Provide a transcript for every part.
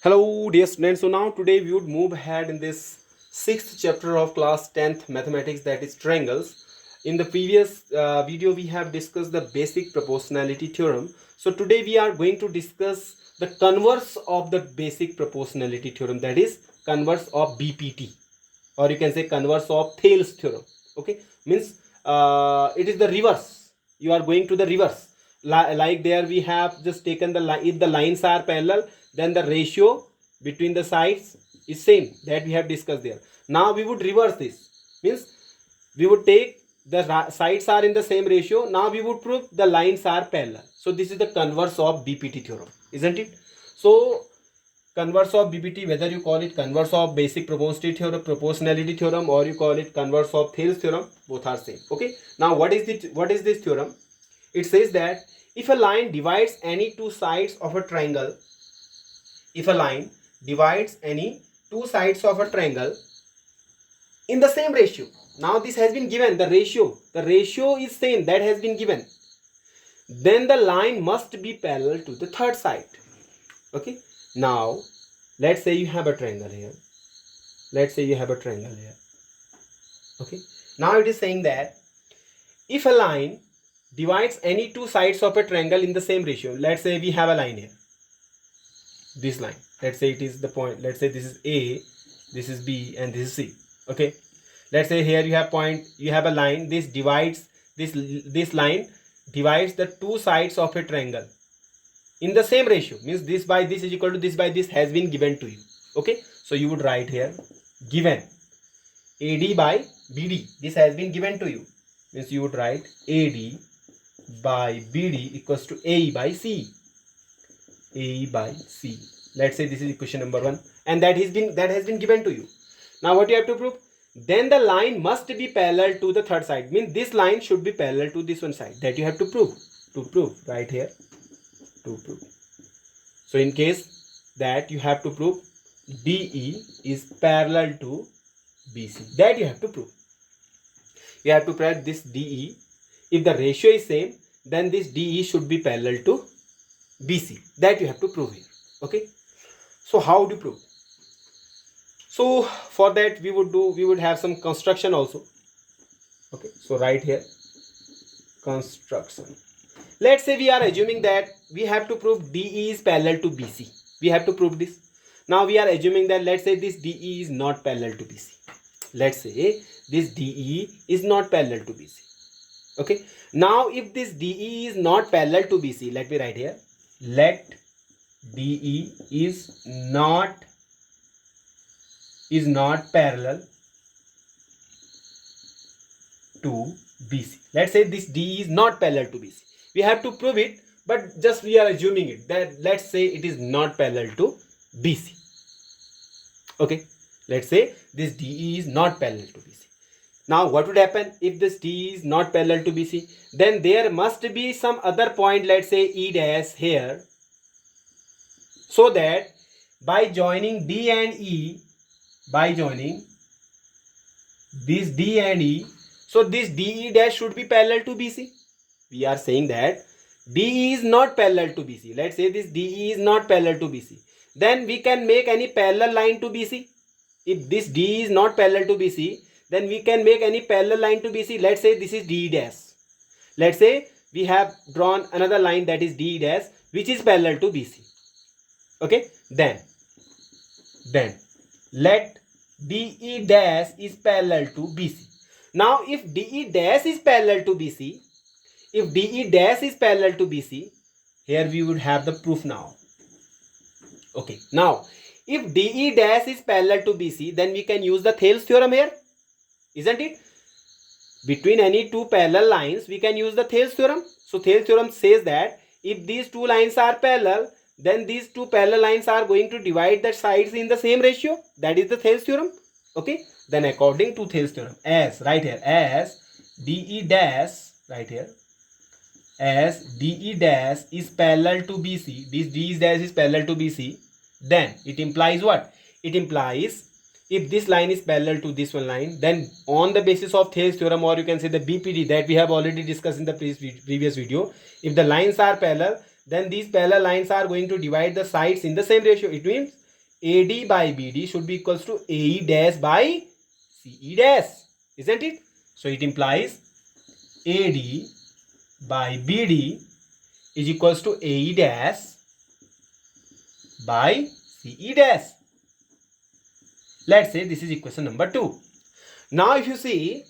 Hello dear students, so now today we would move ahead in this sixth chapter of class 10th mathematics, that is triangles. In the previous video we have discussed the basic proportionality theorem. So today we are going to discuss the converse of the basic proportionality theorem, that is converse of BPT, or you can say converse of Thales theorem. Okay, means it is the reverse. You are going to the reverse. Like there we have just taken the line. If the lines are parallel, then the ratio between the sides is same, that we have discussed there. Now we would reverse this. Means we would take the sides are in the same ratio. Now we would prove the lines are parallel. So this is the converse of BPT theorem, isn't it? So converse of BPT, whether you call it converse of basic proportionality theorem, or you call it converse of Thales theorem, both are same. Okay. Now what is this theorem? It says that if a line divides any two sides of a triangle, if a line divides any two sides of a triangle in the same ratio. Now this has been given, the ratio is same, that has been given. Then the line must be parallel to the third side. Okay. Now let's say you have a triangle here. Okay. Now it is saying that if a line divides any two sides of a triangle in the same ratio, let's say we have a line here, this line, let's say it is the point, let's say this is A, this is B, and this is C. Okay, let's say here you have point, you have a line, this divides this line divides the two sides of a triangle in the same ratio, means this by this is equal to this by this has been given to you. Okay, so you would write here given AD by BD, this has been given to you, means you would write AD by BD equals to AE by C. AE by C. Let's say this is equation number 1, and that has been given to you. Now what you have to prove? Then the line must be parallel to the third side, means this line should be parallel to this one side, that you have to prove. Right here, to prove. So in case that you have to prove DE is parallel to BC, that you have to prove. You have to prove this DE. If the ratio is same, then this DE should be parallel to BC, that you have to prove here. Okay, so how do you prove? So for that we would have some construction also. Okay, so right here, construction. Let's say we are assuming that we have to prove DE is parallel to BC. We have to prove this. Now we are assuming that, let's say this DE is not parallel to BC. Let's say this DE is not parallel to BC. Okay, now if this DE is not parallel to BC, let me write here, let DE is not parallel to BC. Let's say this DE is not parallel to BC. We have to prove it, but just we are assuming it, that let's say it is not parallel to BC. Okay, let's say this DE is not parallel to BC. Now what would happen if this DE is not parallel to BC? Then there must be some other point, let's say E dash here, so that by joining D and E, by joining this D and E, so this DE dash should be parallel to BC. We are saying that DE is not parallel to BC. Let's say this DE is not parallel to BC. Then we can make any parallel line to BC. If this DE is not parallel to BC, then we can make any parallel line to BC. Let's say this is DE dash. Let's say we have drawn another line, that is DE dash, which is parallel to BC. Okay, then let DE dash is parallel to BC. Now if DE dash is parallel to BC, here we would have the proof now. Okay, now if DE dash is parallel to BC, then we can use the Thales theorem here, isn't it? Between any two parallel lines we can use the Thales theorem. So Thales theorem says that if these two lines are parallel, then these two parallel lines are going to divide the sides in the same ratio. That is the Thales theorem. Okay, then according to Thales theorem, as right here, as DE dash, right here, as DE dash is parallel to BC, this DE dash is parallel to BC, then it implies what? It implies if this line is parallel to this one line, then on the basis of Thales theorem, or you can say the BPT that we have already discussed in the previous video, if the lines are parallel, then these parallel lines are going to divide the sides in the same ratio. It means AD by BD should be equals to AE dash by CE dash, isn't it? So it implies AD by BD is equals to AE dash by CE dash. Let's say this is equation number 2. Now if you see,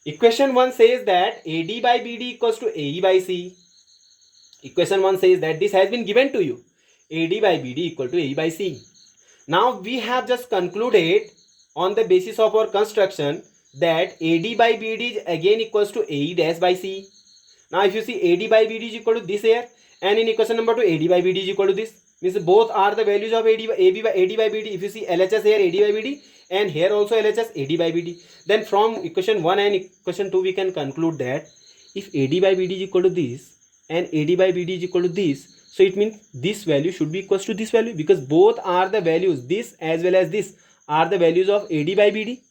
equation 1 says that AD by BD equals to AE by CE. Equation 1 says that this has been given to you. AD by BD equal to AE by CE. Now we have just concluded on the basis of our construction that AD by BD is again equals to AE dash by CE. Now if you see, AD by BD is equal to this here, and in equation number 2 AD by BD is equal to this. Means both are the values of AD by BD. If you see LHS here AD by BD, and here also LHS AD by BD, then from equation 1 and equation 2 we can conclude that if AD by BD is equal to this and AD by BD is equal to this, so it means this value should be equals to this value, because both are the values, this as well as this are the values of AD by BD.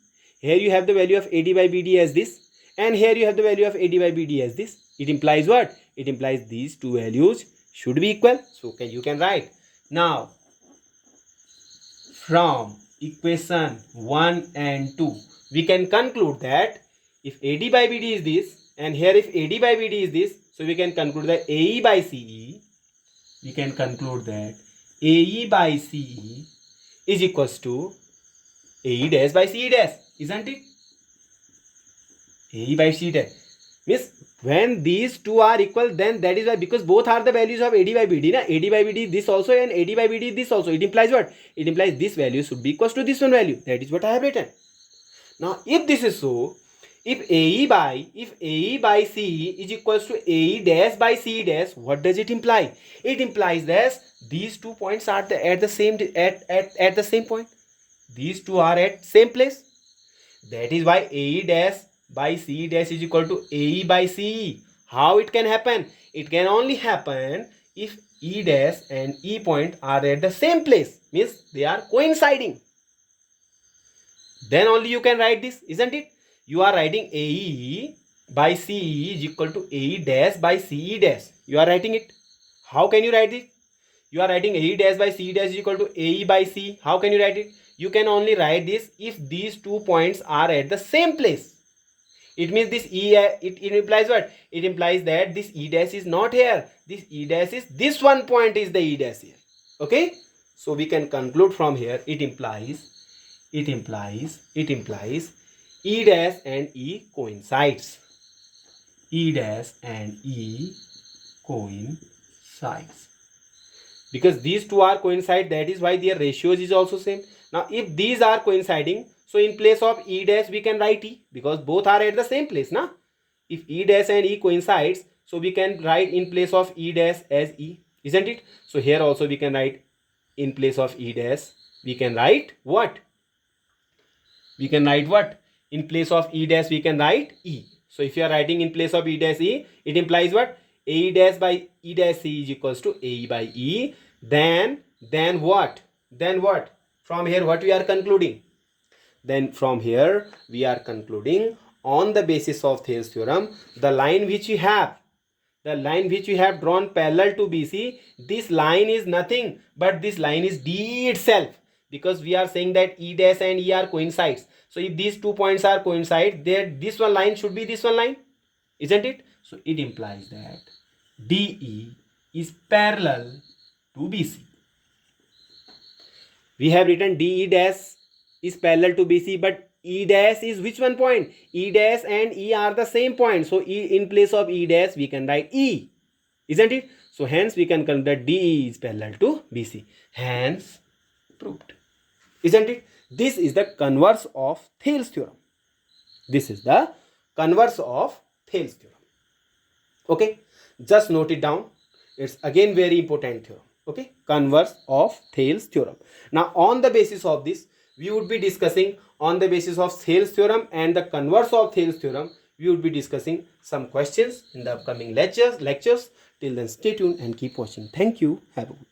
Here you have the value of AD by BD as this, and here you have the value of AD by BD as this. It implies what? It implies these two values should be equal. So you can write. Now from equation 1 and 2 we can conclude that if AD by BD is this, and here if AD by BD is this, so we can conclude that AE by CE, we can conclude that AE by CE is equals to AE dash by CE dash, isn't it? AE by CE dash means when these two are equal, then that is why, because both are the values of AD by BD. AD by BD this also and AD by BD this also. It implies what? It implies this value should be equals to this one value. That is what I have written. Now if this is so, if AE by CE is equals to AE dash by CE dash, what does it imply? It implies that these 2 points are at the same point. These two are at same place. That is why AE dash by CE dash is equal to AE by CE. How it can happen? It can only happen if E dash and E point are at the same place, means they are coinciding. Then only you can write this, isn't it? You are writing AE by CE is equal to AE dash by CE dash. You are writing it. How can you write it? You are writing AE dash by CE dash is equal to AE by CE. How can you write it? You can only write this if these 2 points are at the same place. It means this E, it implies what? It implies that this E dash is not here. This E dash is, this one point is the E dash here. Okay? So we can conclude from here, it implies E dash and E coincides. E dash and E coincides. Because these two are coincide, that is why their ratios is also same. Now if these are coinciding, so in place of E dash we can write E, because both are at the same place. Now if E dash and E coincides, so we can write in place of E dash as E, isn't it? So here also we can write in place of E dash, we can write what? We can write what? In place of E dash we can write E. So if you are writing in place of E dash E, it implies what? AE dash by E dash C is equals to AE by E. Then what? From here what we are concluding? Then from here we are concluding, on the basis of Thales theorem, the line which we have drawn parallel to BC, this line is nothing but this line is D itself, because we are saying that E dash and E are coincides. So if these 2 points are coincide, then this one line should be this one line, isn't it? So it implies that DE is parallel to BC. We have written DE dash is parallel to BC, but E dash is which one point? E dash and E are the same point. So E, in place of E dash we can write E, isn't it? So hence we can conclude that DE is parallel to BC. Hence proved, isn't it? This is the converse of Thales theorem. This is the converse of Thales theorem. Okay, just note it down. It's again very important theorem. Okay, converse of Thales theorem. Now on the basis of this, we would be discussing, on the basis of Thales theorem and the converse of Thales theorem, we would be discussing some questions in the upcoming lectures. Till then, stay tuned and keep watching. Thank you. Have a good day.